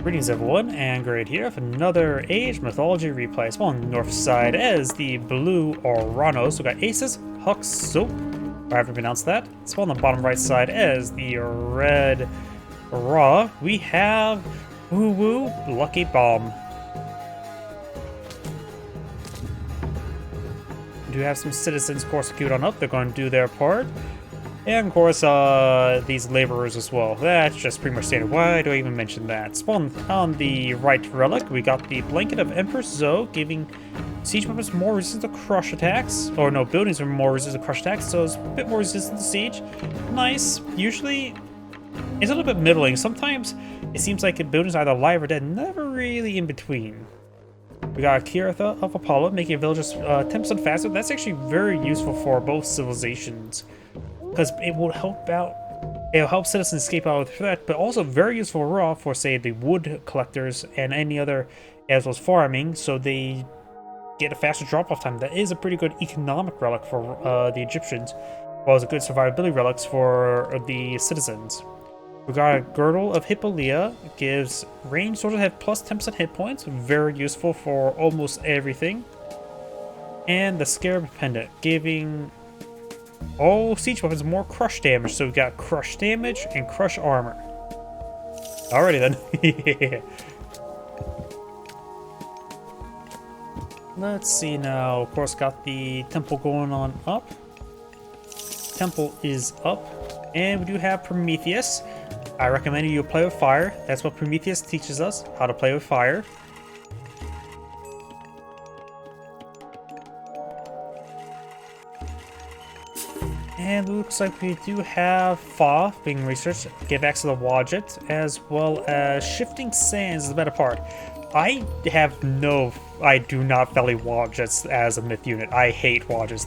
Greetings everyone, and great here with another Age Mythology Replay. So on the north side is the blue Oranos. We got Aces.HUSKSUPPE, I haven't pronounced that. So on the bottom right side is the red Ra. We have Woo Woo Lucky Bomb. We do have some citizens, of course, queued on up. They're going to do their part. And of course, these laborers as well. That's just pretty much standard. Why do I even mention that? Spawn on the right relic, we got the Blanket of Empress Zoe, giving siege weapons more resistance to crush attacks. Or no, buildings are more resistant to crush attacks, so it's a bit more resistant to siege. Nice. Usually, it's a little bit middling. Sometimes it seems like buildings are either alive or dead, never really in between. We got Kiratha of Apollo, making villagers 10% faster. That's actually very useful for both civilizations, because it will help out. It'll help citizens escape out of the threat, but also very useful raw for, say, the wood collectors and any other, as well as farming, so they get a faster drop-off time. That is a pretty good economic relic for the Egyptians, as well as a good survivability relics for the citizens. We got a Girdle of Hippolyta, gives ranged soldiers have plus 10% hit points, very useful for almost everything. And the Scarab Pendant, giving all siege weapons more crush damage, so we got crush damage and crush armor. Alrighty then. Let's see now. Of course, got the temple going on up. Temple is up, and we do have Prometheus. I recommend you play with fire. That's what Prometheus teaches us, how to play with fire. And it looks like we do have Fa being researched, give access to the Wadjet, as well as Shifting Sands is the better part. I do not value Wadjets as a myth unit. I hate Wadjets.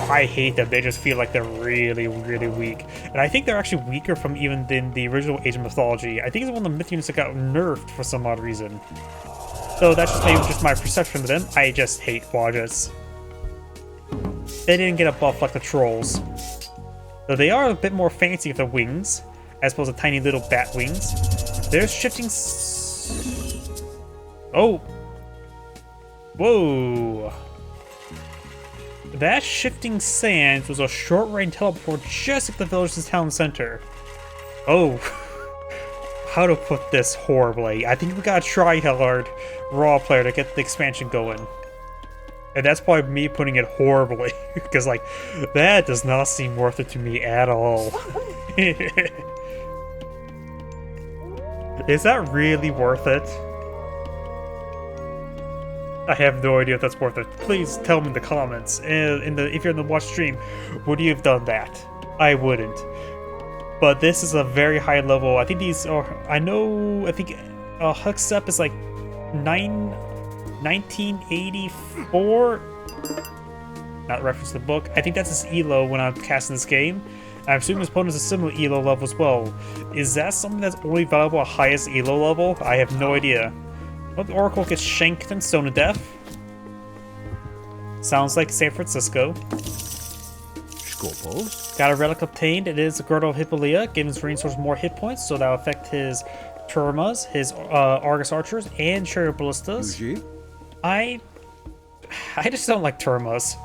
I hate them. They just feel like they're really, really weak. And I think they're actually weaker from even than the original Age of Mythology. I think it's one of the myth units that got nerfed for some odd reason. So that's just maybe just my perception of them. I just hate Wadjets. They didn't get a buff like the trolls. Though they are a bit more fancy with their wings, as opposed to tiny little bat wings. There's shifting... Oh! Whoa! That Shifting Sands was a short-range teleport just at the village's town center. Oh. How to put this horribly. I think we gotta try hard raw player to get the expansion going. And that's probably me putting it horribly, because, like, that does not seem worth it to me at all. Is that really worth it? I have no idea if that's worth it. Please tell me in the comments. If you're in the watch stream, would you have done that? I wouldn't. But this is a very high level. I think these are... I think HUSKSUPPE is like 1984, not reference to the book. I think that's his ELO when I'm casting this game. I'm assuming his opponent is a similar ELO level as well. Is that something that's only valuable at highest ELO level? I have no idea. Well, the Oracle gets shanked and stoned to death. Sounds like San Francisco. Got a relic obtained. It is a Girdle of Hippolyta, giving his range source more hit points, so that'll affect his Turmas, his Argus Archers, and Chariot Ballistas. I just don't like Turmas.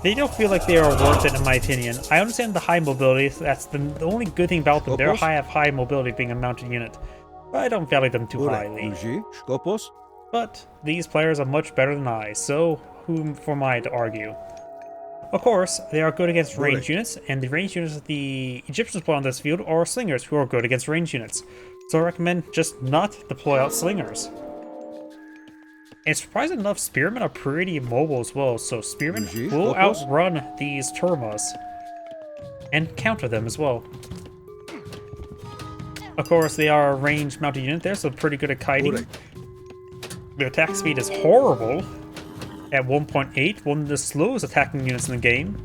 They don't feel like they are worth it, in my opinion. I understand the high mobility. That's the only good thing about them. They have high mobility being a mounted unit. But I don't value them too highly. But these players are much better than I, so whom am I to argue? Of course, they are good against ranged units, and the ranged units that the Egyptians put on this field are slingers, who are good against ranged units. So I recommend just not deploy out slingers. And surprisingly enough, spearmen are pretty mobile as well, so spearmen will outrun these Turmas and counter them as well. Of course, they are a ranged mounted unit there, so pretty good at kiting. Their attack speed is horrible at 1.8, one of the slowest attacking units in the game.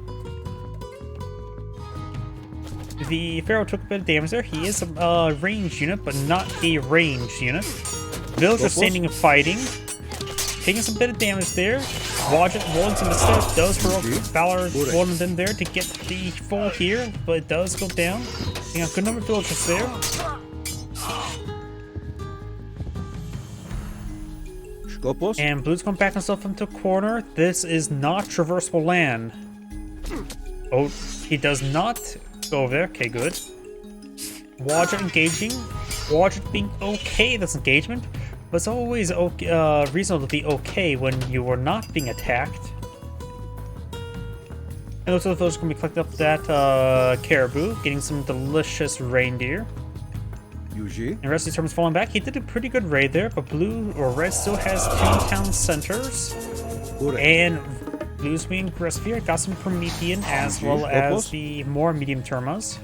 The Pharaoh took a bit of damage there. He is a ranged unit, but not a ranged unit. Villagers standing and fighting. Taking some bit of damage there. Wadjet rolling some mistakes. Does heroic valor one of them there to get the full here, but it does go down. You have a good number of villagers there. And Blue's going to back himself into a corner. This is not traversable land. Oh, he does not go over there. Okay, good. Wadget engaging. Wadget being okay this engagement. But it's always okay, reasonable to be okay when you are not being attacked. And looks like those are going to be collecting up that caribou, getting some delicious reindeer. And the rest of these terms falling back. He did a pretty good raid there, but blue or red still has 2 town centers. And blue's being aggressive here. Got some Promethean as well as the more medium termas.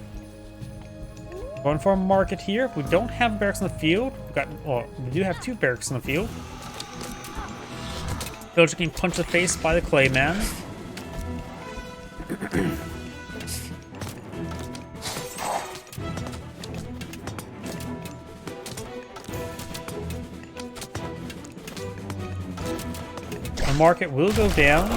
Going for a market here. We don't have barracks in the field. We do have 2 barracks in the field. Villager getting punched in the face by the clay man. The market will go down,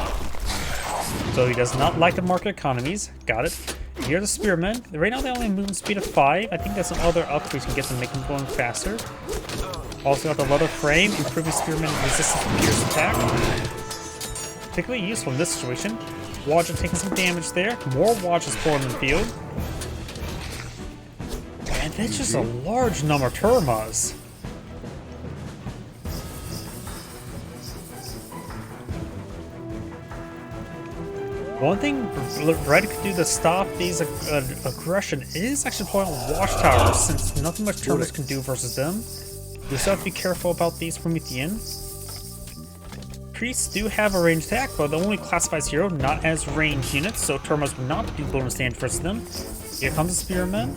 so he does not like the market economies. Got it. Here are the spearmen. Right now they only have movement speed of 5. I think there's some other upgrades we can get to make them going faster. Also got the leather frame, improving spearmen resistance to pierce attack. Particularly useful in this situation. Wadger taking some damage there. More Wadgers pouring in the field. And that's just a large number of termas. One thing Red could do to stop these aggression is actually point on watchtowers, since nothing much termas can do versus them. You still have to be careful about these Promethean. Priests do have a ranged attack, but they only classifies hero, not as ranged units, so termas will not do bonus damage versus them. Here comes the spearman.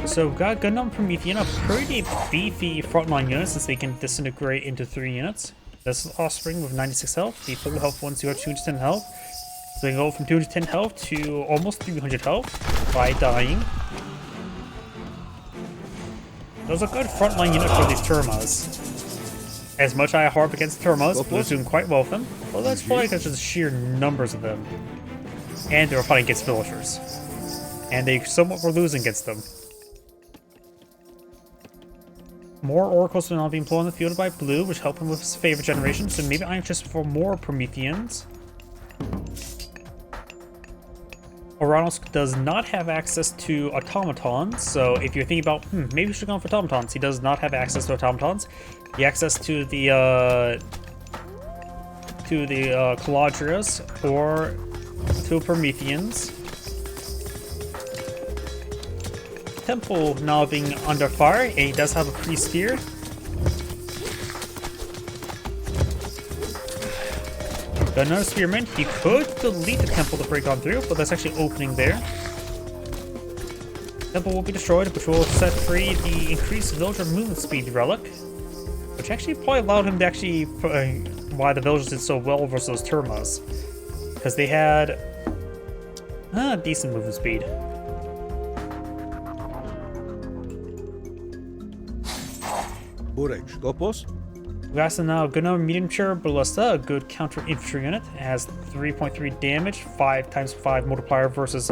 So we've got a good number of Promethean, a pretty beefy frontline unit since they can disintegrate into 3 units. This is Offspring with 96 health. The full health ones who have 210 health. So they go from 210 health to almost 300 health by dying. That was a good frontline unit for these termas. As much I harp against termas, Blue's doing quite well with them. Well, that's probably because of the sheer numbers of them. And they were fighting against villagers. And they somewhat were losing against them. More oracles are now being employed in the field by Blue, which help him with his favorite generation, so maybe I'm just for more Prometheans. Oranos does not have access to automatons, so if you're thinking about, maybe we should go for automatons, he does not have access to automatons. He has access to the Caladrias or to Prometheans. Temple now being under fire, and he does have a priest here. Got another spearman. He could delete the temple to break on through, but there's actually an opening there. Temple will be destroyed, which will set free the increased villager movement speed relic, which actually probably allowed him to actually why the villagers did so well versus those termas, because they had decent movement speed. We got some now good number medium tier ballista, a good counter infantry unit. It has 3.3 damage, 5 times 5 multiplier versus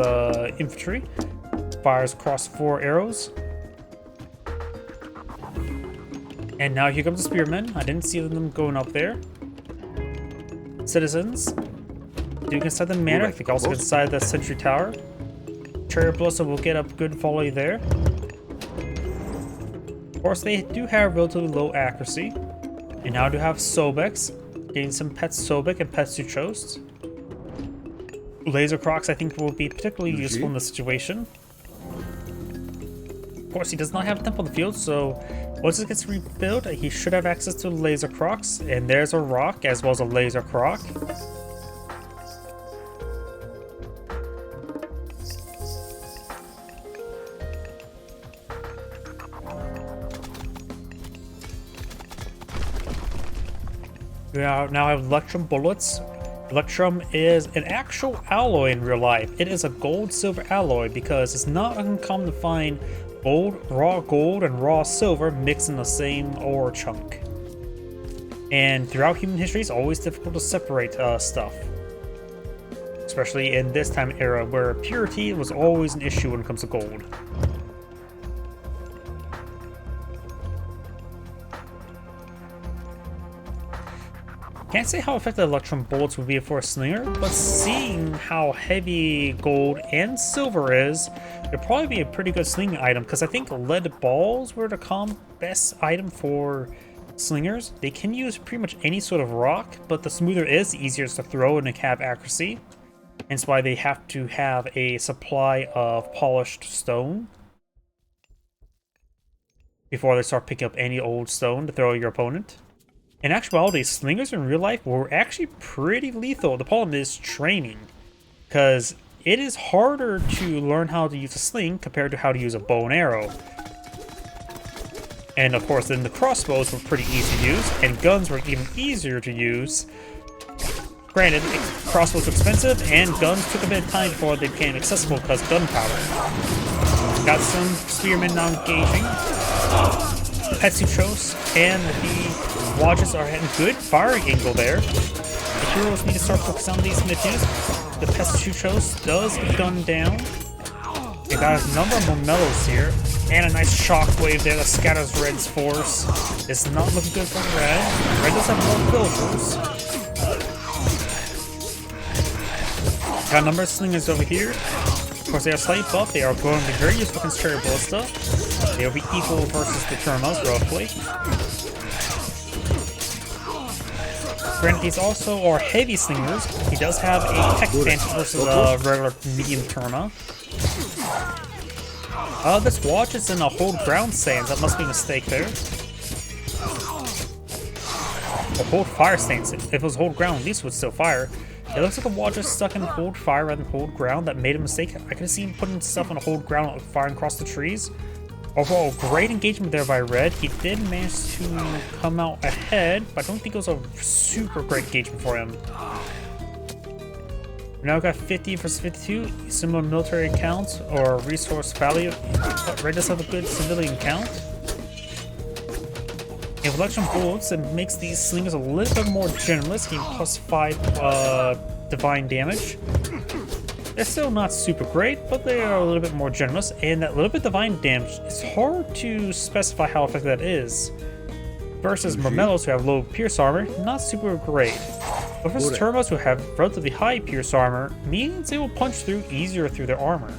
infantry. Fires across 4 arrows. And now here comes the spearmen. I didn't see them going up there. Citizens. Duke inside the manor. I think also inside the sentry tower. Chariot ballista will get a good volley there. Of course, they do have relatively low accuracy. And now do have Sobex, getting some Pet Sobek and Pet Suchost. Laser Crocs, I think, will be particularly useful in this situation. Of course, he does not have a temple in the field, so once it gets rebuilt, he should have access to Laser Crocs. And there's a rock as well as a Laser Croc. We now have Electrum bullets. Electrum is an actual alloy in real life. It is a gold-silver alloy because it's not uncommon to find raw gold and raw silver mixed in the same ore chunk. And throughout human history, it's always difficult to separate stuff. especially in this time era where purity was always an issue when it comes to gold. Can't say how effective electrum bullets would be for a slinger, but seeing how heavy gold and silver is, it'd probably be a pretty good slinging item, because I think lead balls were the best item for slingers. They can use pretty much any sort of rock, but the smoother it is, the easier it's to throw and have accuracy. Hence why they have to have a supply of polished stone before they start picking up any old stone to throw at your opponent. In actuality, slingers in real life were actually pretty lethal. The problem is training, because it is harder to learn how to use a sling compared to how to use a bow and arrow. And of course, then the crossbows were pretty easy to use, and guns were even easier to use. Granted, crossbows were expensive, and guns took a bit of time before they became accessible because gunpowder. Got some spearmen now engaging. Petsuchos and the Watches are at a good firing angle there. The heroes need to start focusing on these Mythus. The Petsuchos does gun down. They got a number of Momellos here, and a nice shockwave there that scatters Red's force. It's not looking good for Red. Red does have more villagers. Got a number of slingers over here. Of course, they are slightly buffed. They are going to be very useful against Cherry Ballista. They will be equal versus the Termas, roughly. Granted, these also are heavy slingers. He does have a tech advantage versus a regular medium Terma. This watch is in a hold ground stance. That must be a mistake there. Or hold fire stance. If it was hold ground, at least it would still fire. It looks like the watch is stuck in hold fire rather than hold ground. That made a mistake. I could have seen him putting stuff on a hold ground, firing across the trees. Overall, great engagement there by Red. He did manage to come out ahead, but I don't think it was a super great engagement for him. We now got 50 versus 52, similar military count or resource value, but Red does have a good civilian count. If electrum bullets, it makes these slingers a little bit more generous, getting plus 5 divine damage. They're still not super great, but they are a little bit more generous, and that little bit divine damage is hard to specify how effective that is. Versus Momellos, who have low pierce armor, not super great. But versus Termas, who have relatively high pierce armor, means they will punch through easier through their armor.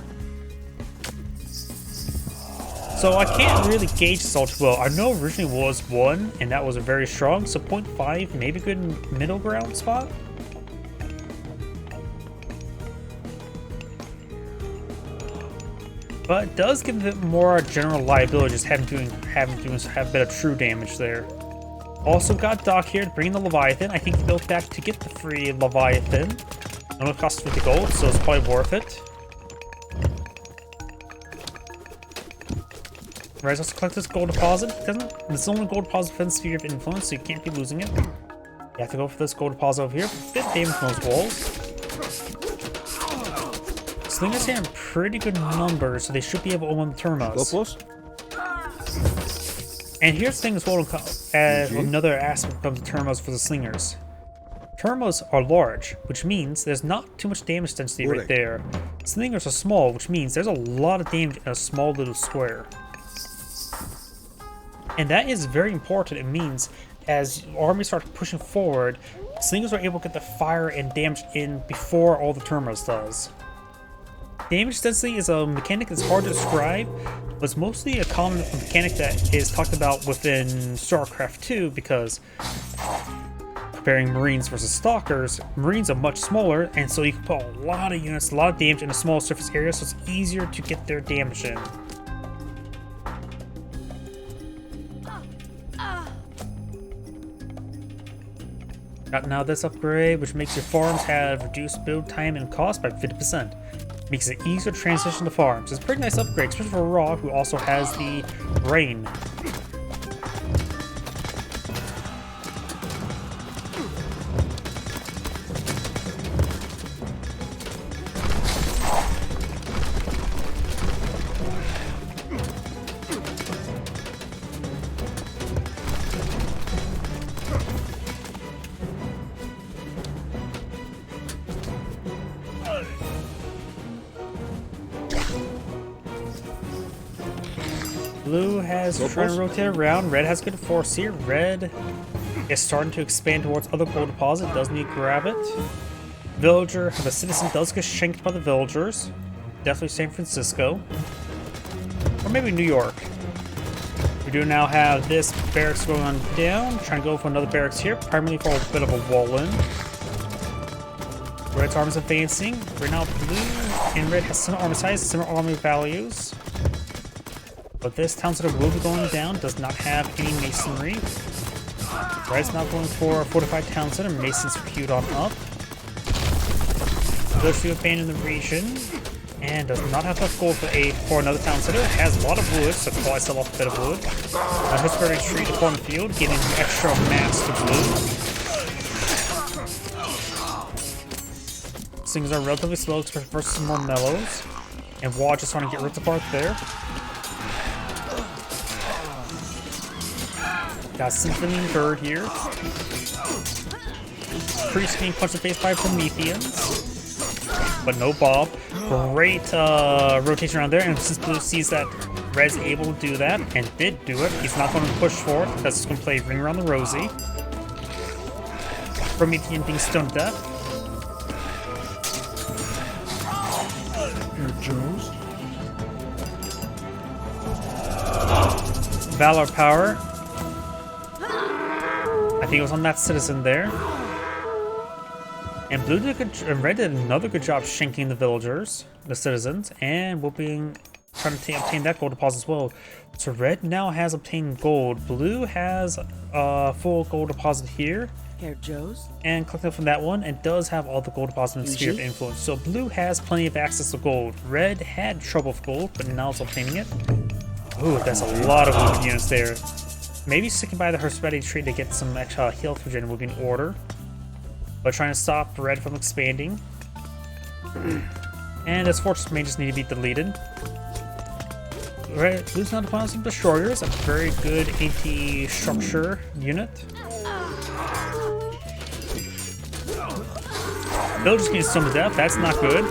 So I can't really gauge this all too well. I know originally it was 1, and that was a very strong, so 0.5, maybe a good middle ground spot. But it does give it more general liability, just having to have a bit of true damage there. Also got Doc here to bring in the Leviathan. I think he built back to get the free Leviathan. It only costs 50 gold, so it's probably worth it. Right, let's collect this gold deposit. It's only gold deposit within sphere of influence, so you can't be losing it. You have to go for this gold deposit over here. Bit damage from those walls. Slingers here in pretty good numbers, so they should be able to own the Termas. And here's the thing as well, another aspect of the Termas for the slingers. Termas are large, which means there's not too much damage density right there. Slingers are small, which means there's a lot of damage in a small little square. And that is very important. It means as armies start pushing forward, slingers are able to get the fire and damage in before all the Termas does. Damage density is a mechanic that's hard to describe, but it's mostly a common mechanic that is talked about within StarCraft 2 because comparing Marines versus Stalkers, Marines are much smaller, and so you can put a lot of units, a lot of damage in a small surface area, so it's easier to get their damage in. Got now this upgrade, which makes your farms have reduced build time and cost by 50%. Makes it easier to transition to farms. It's a pretty nice upgrade, especially for Raw, who also has the rain. Blue has trying to rotate around. Red has good force here. Red is starting to expand towards other gold deposit. Does need to grab it. Villager, the citizen does get shanked by the villagers. Definitely San Francisco. Or maybe New York. We do now have this barracks going on down. Trying to go for another barracks here. Primarily for a bit of a wall in. Red's army's advancing. Right now blue and red has similar armor size, similar army values. But this town center will be going down. Does not have any masonry. Red's now going for a fortified town center. Masons queued on up. Goes to abandon the region. And does not have enough gold for another town center. Has a lot of wood, so probably sell off a bit of wood. His very retreat to form the field, giving extra mass to blue. Things are relatively slow versus some more mellows. And Wall just trying to get ripped apart there. Got Symphony and Bird here. Priest being punched in the face by Prometheans. But no Bob. Great rotation around there. And since Blue sees that Red's able to do that, and did do it, he's not going to push forward because he's going to play Ring Around the Rosie. Promethean being stoned to death. Joe's. Valor Power. I think it was on that citizen there. And Blue did a good, and Red did another good job shanking the villagers, the citizens, and we'll be trying to obtain that gold deposit as well. So Red now has obtained gold. Blue has a full gold deposit here. Here, Joe's. And collected from that one, and does have all the gold deposits in the Sphere of Influence. So Blue has plenty of access to gold. Red had trouble with gold, but now it's obtaining it. Ooh, that's a lot of movement units there. Maybe sticking by the Hereditary tree to get some extra health regen will be in order. But trying to stop Red from expanding. And this fortress may just need to be deleted. Red, Blue's now deploying some destroyers, a very good anti-structure unit. Villagers getting stoned to death, that's not good.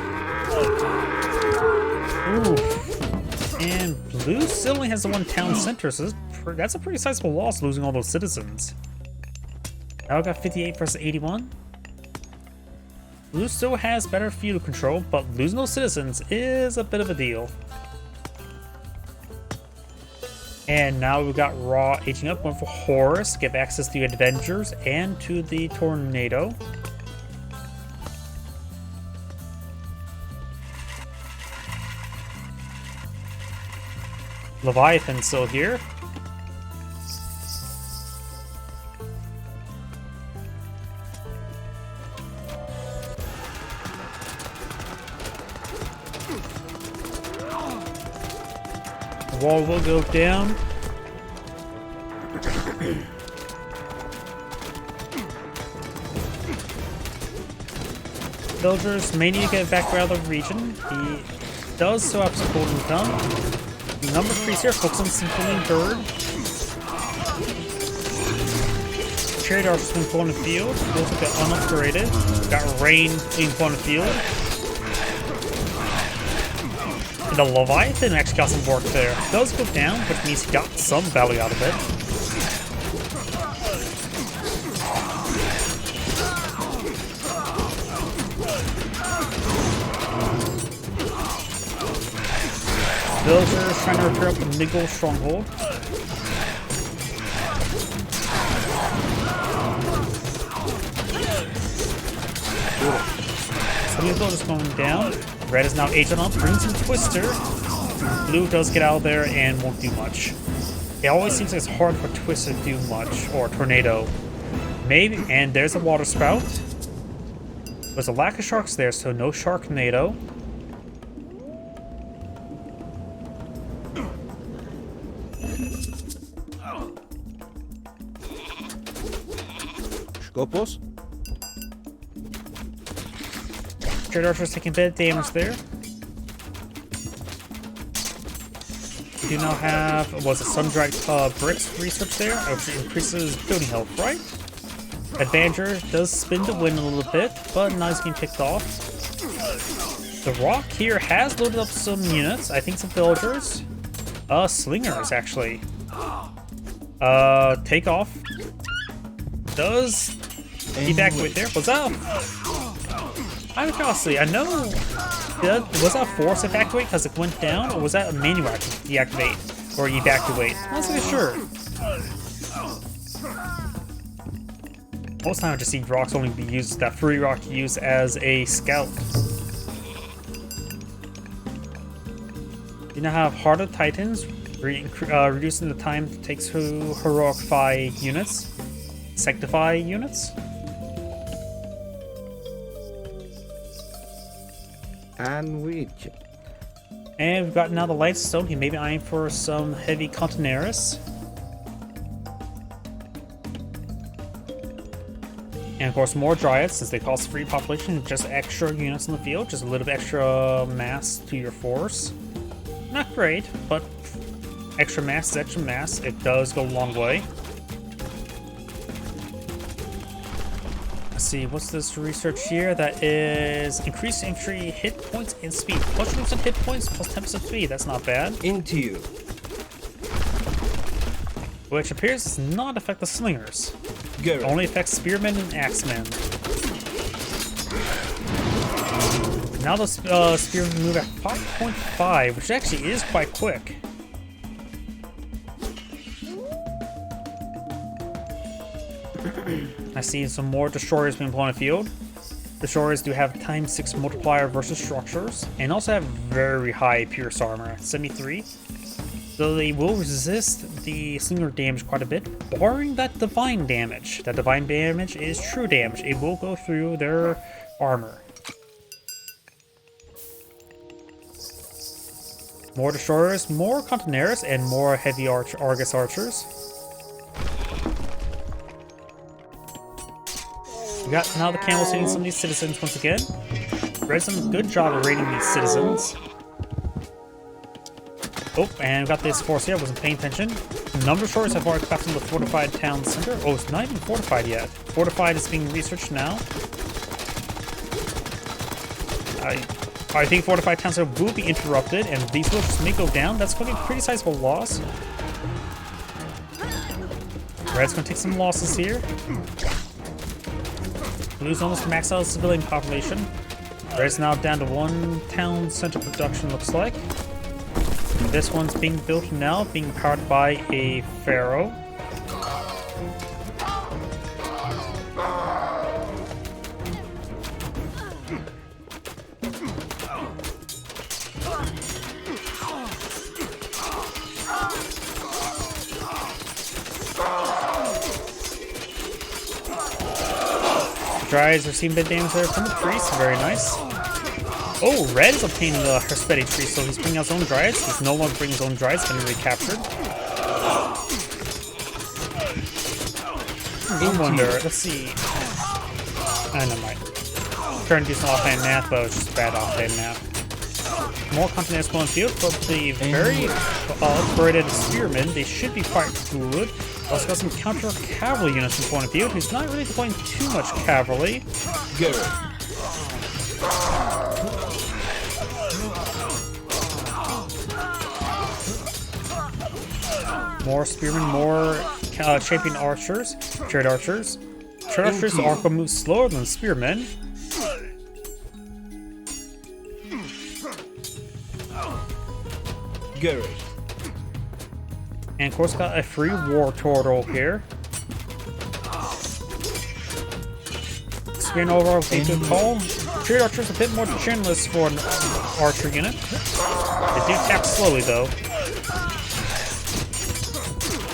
Ooh. And Blue still only has the one town center, so that's a pretty sizable loss, losing all those citizens. Now I got 58 versus 81. Blue still has better feudal control, but losing those citizens is a bit of a deal. And now we've got Raw aging up, going for Horus, give access to the Avengers and to the Tornado. Leviathan still here. The wall will go down. Villagers may need to get back out of the region. He does still have some golden gun. Number 3 here, focus on Symphony and Bird. Chariot Archer's been put on the field. Those have been unupgraded. Got Rain being put on the field. And the Leviathan actually got some work there. It does go down, which means he got some value out of it. Villagers trying to repair up the Miggle stronghold. So the villagers going down. Red is now agent up, brings in Twister. Blue does get out of there and won't do much. It always seems like it's hard for Twister to do much, or Tornado. Maybe, and there's a water spout. There's a lack of sharks there, so no Sharknado. Σκόπος. Chariot Archer's taking a bit of damage there. We do now have, was it Sun-Dried Bricks research there, which increases building health, right? Advancer does spin to win a little bit, but now he's getting picked off. The Rock here has loaded up some units, I think some villagers. Slingers, actually. Take off. Does evacuate there? Was that? I'm curiosity. I know. Was that force evacuate because it went down, or was that a manual deactivate or evacuate? I'm not so sure. Most of the time I just see rocks only be used, that free rock used as a scout. You now have Heart of Titans, reducing the time it takes to heroify units, sanctify units. And reach. And we've got now the Light Stone. He may be eyeing for some heavy Contineris. And of course more Dryads, since they cost free population, just extra units in the field, just a little bit extra mass to your force. Not great, but extra mass is extra mass. It does go a long way. Let's see, what's this research here? That is increased infantry hit points and speed. Plus 20% hit points, plus 10% speed. That's not bad. Into you. Which appears does not affect the slingers. Go. Only affects spearmen and axemen. Now the spearmen move at 5.5, which actually is quite quick. I see some more destroyers being blown in the field. Destroyers do have ×6 multiplier versus structures, and also have very high pierce armor, 73. So they will resist the slinger damage quite a bit, barring that divine damage. That divine damage is true damage. It will go through their armor. More destroyers, more Contineris, and more heavy Argus archers. We got now the camels hitting some of these citizens once again. Red's done a good job of raiding these citizens. Oh, and we got this force here. I wasn't paying attention. A number of shores have already crafted in the fortified town center. Oh, it's not even fortified yet. Fortified is being researched now. I think fortified town center will be interrupted, and these villages may go down. That's going to be a pretty sizable loss. Red's going to take some losses here. Lose almost max out civilian population. Red's now down to 1 town center production, looks like. This one's being built now, being powered by a pharaoh. Dryads receiving the damage there from the priest, very nice. Oh, Red is obtaining the Herspeti tree, so he's bringing out his own Dryads. He's no longer bringing his own Dryads, getting really captured. I wonder, let's see. Never mind. Trying to do some offhand math, but it was just bad offhand math. More Continents going field, but the very upgraded spearmen, they should be quite good. Also got some counter cavalry units in point of view, who's not really deploying too much cavalry. Go. More spearmen, more champion archers, chariot archers. Chariot archers are going to move slower than spearmen. Go. And of course, got a free war turtle here. Spearmen overall with a good call. Chariot archers a bit more chinless for an archer unit. They do attack slowly though.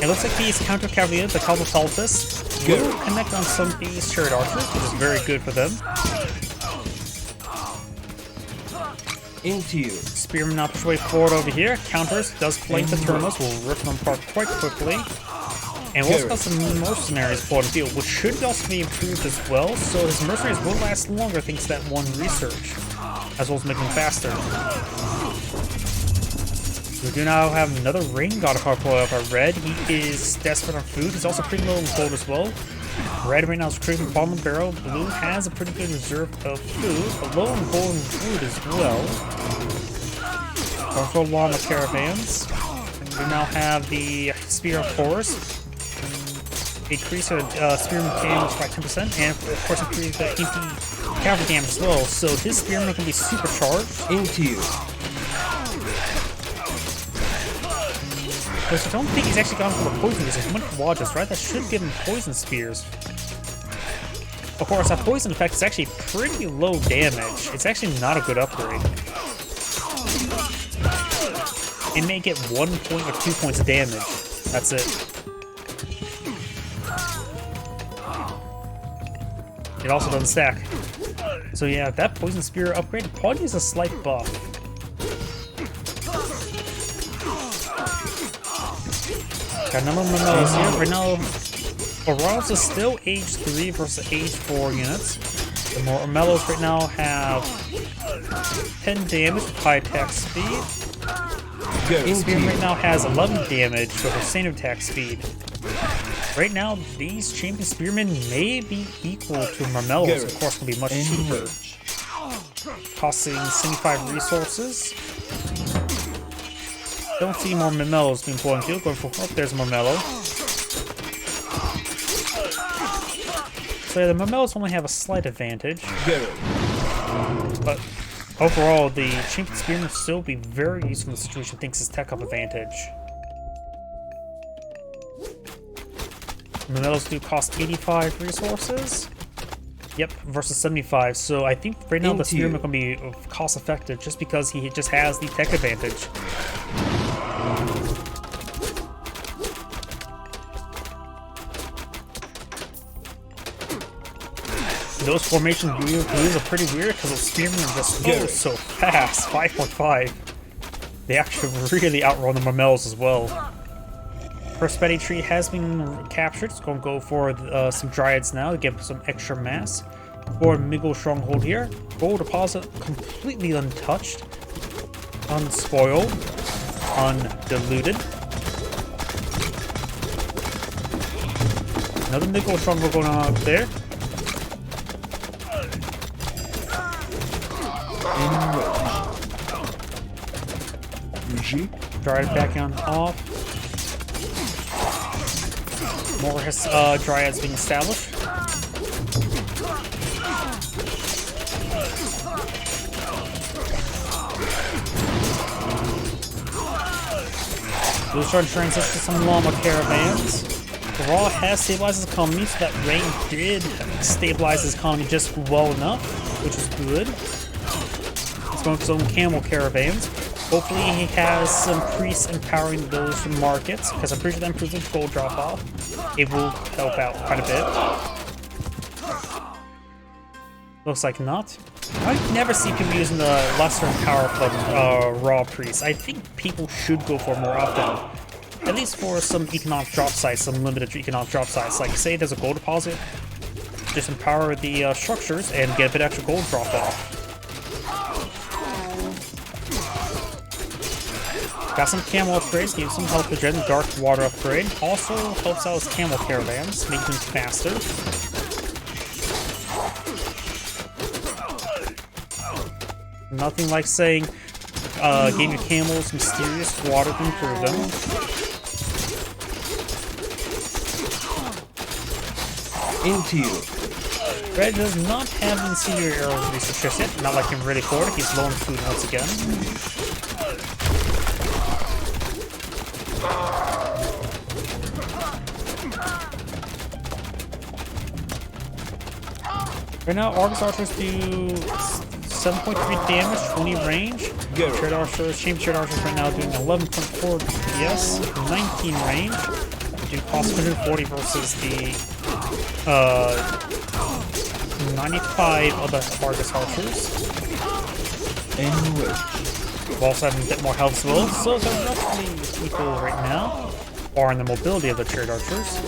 It looks like these counter cavalry units, the Calvopalphus, will connect on some of these chariot archers, which is very good for them. Into you. Spearmen now push way forward over here. Counters does flank the terminals, will rip them apart quite quickly. And we've also got some mercenaries for the field, which should also be improved as well, so his mercenaries will last longer thanks to that one research, as well as making them faster. We do now have another ring god of Harpoil by Red. He is desperate on food. He's also pretty low in gold as well. Red right now is craving bottom of the barrel. Blue has a pretty good reserve of food, but low in gold and food as well. Also llama caravans. We now have the Spear of Horus. Increase our Spearman damage by 10%, and of course increase the EP cavalry damage as well. So his Spearman can be supercharged. Into you. But I don't think he's actually gone for the poison resist. He went for Wadges, right? That should give him poison spears. Of course, that poison effect is actually pretty low damage. It's actually not a good upgrade. It may get 1 point or 2 points of damage. That's it. It also doesn't stack. So yeah, that poison spear upgrade probably is a slight buff. Got a number of Memellos here. Right now, Oranos is still age 3 versus age 4 units. The more Memellos right now have 10 damage with high attack speed. Spearman right now has 11 damage with sustained attack speed. Right now, these champion spearmen may be equal to Memellos. Of course, can be much cheaper, costing 75 resources. Don't see more Memellos being pulled into. Going for there's a Memello. So yeah, the Memellos only have a slight advantage. But overall, the champion spearman will still be very useful in the situation. Thinks his tech up advantage. Memellos do cost 85 resources. Yep, versus 75. So I think right now the spearman can be cost effective just because he just has the tech advantage. Those formation views are pretty weird because those spearmen are just so fast. 5.5. They actually really outrun the Memellos as well. First Betty tree has been captured. It's going to go for some Dryads now to get some extra mass. For Miggle Stronghold here. Gold deposit completely untouched. Unspoiled. Undiluted. Another Miggle Stronghold going on up there. Dryad back on off. More Dryads being established. We'll start to transition to some llama caravans. Raw has stabilized his economy, so that rain did stabilize his economy just well enough, which is good. He's going for his own camel caravans. Hopefully he has some priests empowering those from markets, because I'm pretty sure that improves the gold drop-off. It will help out quite a bit. Looks like not. I never see people using the lesser empower for raw priests. I think people should go for more often. At least for some economic drop sites, some limited economic drop sites. Like say there's a gold deposit, just empower the structures and get a bit extra gold drop-off. Got some camel upgrades, gave some help with the dark water upgrade. Also helps out with camel caravans, making them faster. Nothing like saying, gave your camels mysterious water to improve them. Into you. Red does not have incendiary arrow research just yet, not like him ready for it. He's low on food once again. Right now, Argus Archers do 7.3 damage, 20 range. Shared Archers, Champion Shared Archers right now doing 11.4 DPS, 19 range. Do cost 140 versus the 95 of the Argus Archers. We've also having a bit more health as well, so they're roughly equal right now, barring the mobility of the Shared Archers.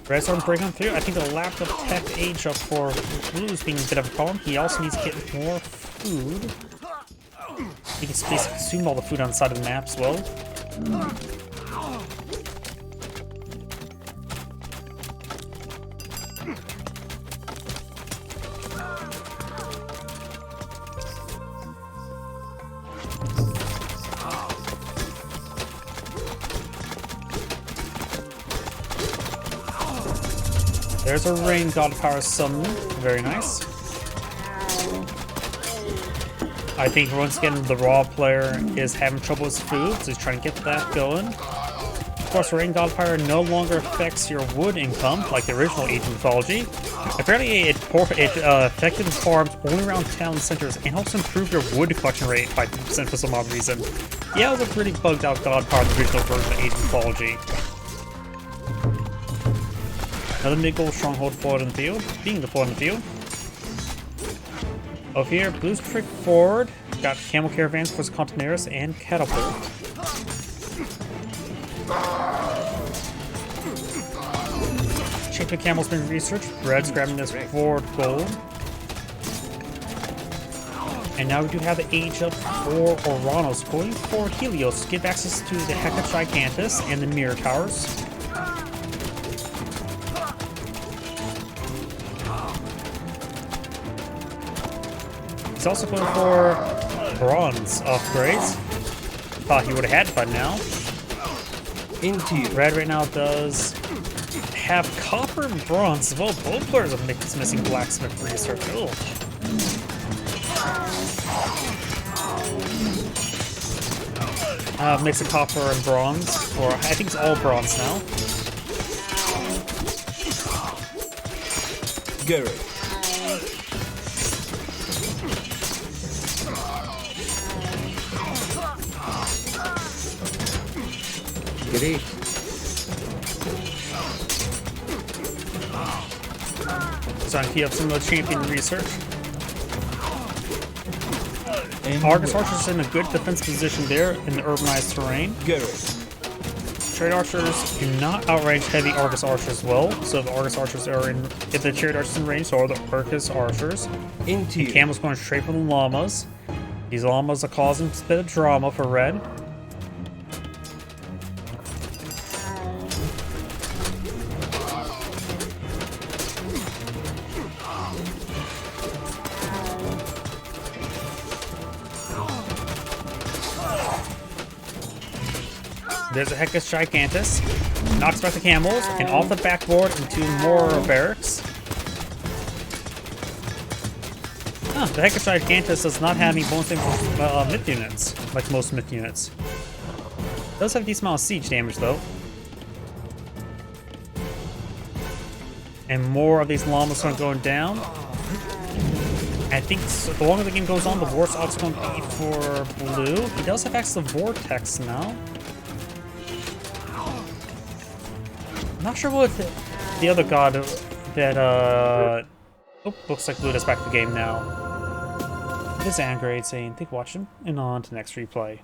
Redstone breaking through. I think the lack of tech age up for Blue is being a bit of a problem. He also needs to get more food. He can basically consume all the food on the side of the map as well. There's a rain god power summon. Very nice. I think once again the raw player is having trouble with food, so he's trying to get that going. Of course, rain god power no longer affects your wood income like the original Age of Mythology. Apparently, it affected farms only around town centers and helps improve your wood collection rate by 2% for some odd reason. Yeah, it was a pretty bugged out god power in the original version of Age of Mythology. Another mid-gold stronghold deployed in the field, being deployed in the field. Over here, blue's trick forward. Got camel caravans for Contineris and catapult. Champion camel's been researched. Red's grabbing this forward gold. And now we do have the age up for Oranos going for Helios to give access to the Hecate Gigantus and the Mirror Towers. He's also going for bronze upgrades. Thought he would have had it by now. Into you. Red right now does have copper and bronze as well. Both players are missing blacksmith research. Mix of copper and bronze, or I think it's all bronze now. Garrett. Great. So I can keep up some of the champion research. Argus Archers in a good defense position there in the urbanized terrain. Trade Archers do not outrange heavy Argus Archers well, so the Argus Archers are in. If the Trade Archers in range, so are the Argus Archers. Into you. Camel's going straight for the llamas. These llamas are causing a bit of drama for Red. There's a Hecate Gigantus. Knocks back the camels, and off the backboard into more barracks. Huh, the Hecate Gigantus does not have any bonus myth units, like most myth units. Does have a decent amount of siege damage, though. And more of these llamas are going down. I think the longer the game goes on, the worse off it's going to be for blue. He does have access to Vortex now. Not sure what the other god that, oh, looks like Blue is back to the game now. This is Angrade saying, thank you for watching, and on to the next replay.